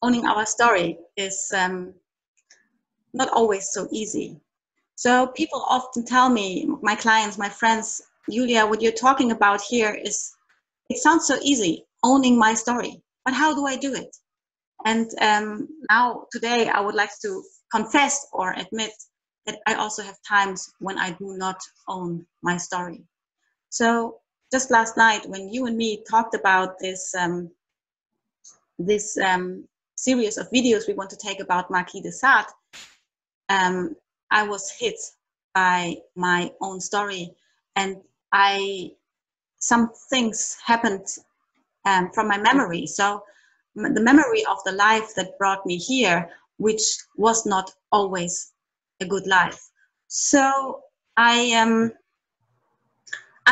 owning our story is not always so easy. So people often tell me, my clients, my friends, Julia, what you're talking about here is, it sounds so easy, owning my story, but how do I do it? And now today I would like to confess or admit that I also have times when I do not own my story. So just last night when you and me talked about this series of videos we want to take about Marquis de Sade, I was hit by my own story, and some things happened from my memory. So the memory of the life that brought me here, which was not always a good life. So I'm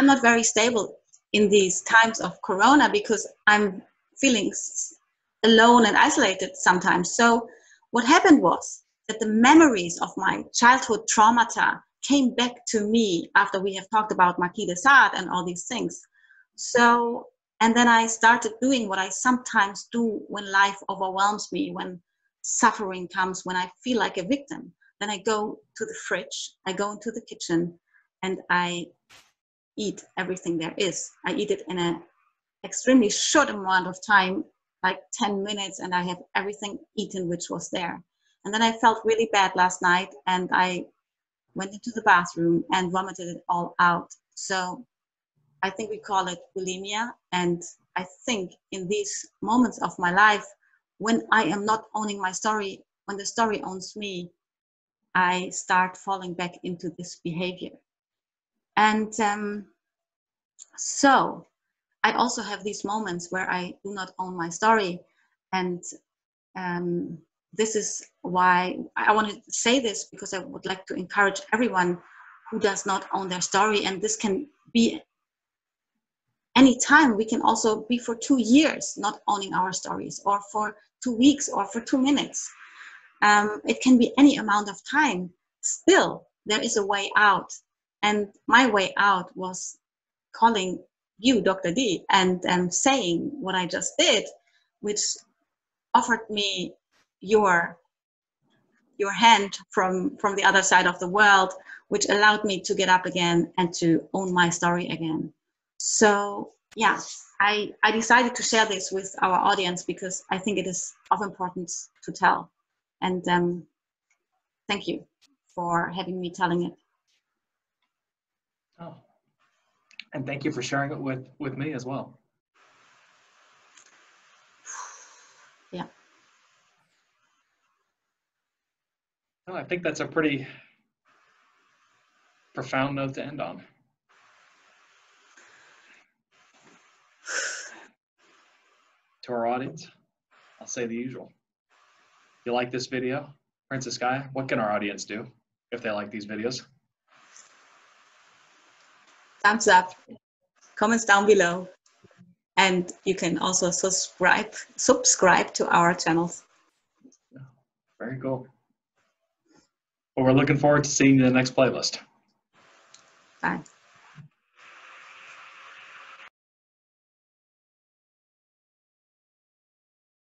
not very stable in these times of Corona because I'm feeling alone and isolated sometimes. So what happened was that the memories of my childhood traumata came back to me after we have talked about Marquis de Sade and all these things. So, and then I started doing what I sometimes do when life overwhelms me, when suffering comes, when I feel like a victim. Then I go to the fridge, I go into the kitchen, and I eat everything there is. I eat it in an extremely short amount of time, like 10 minutes, and I have everything eaten which was there. And then I felt really bad last night, and I went into the bathroom and vomited it all out. So I think we call it bulimia. And I think in these moments of my life, when I am not owning my story, when the story owns me, I start falling back into this behavior. And so I also have these moments where I do not own my story. And this is why I want to say this, because I would like to encourage everyone who does not own their story. And this can be any time. We can also be for 2 years not owning our stories, or for 2 weeks, or for 2 minutes. It can be any amount of time. Still, there is a way out. And my way out was calling you, Dr. D, and saying what I just did, which offered me your hand from the other side of the world, which allowed me to get up again and to own my story again. So yeah, I decided to share this with our audience because I think it is of importance to tell. And thank you for having me telling it. Oh, and thank you for sharing it with me as well. Yeah. No, I think that's a pretty profound note to end on. To our audience, I'll say the usual. If you like this video, Princess Gaia, what can our audience do if they like these videos? Thumbs up, comments down below, and you can also subscribe to our channels. Very cool. Well, we're looking forward to seeing you in the next playlist. Bye.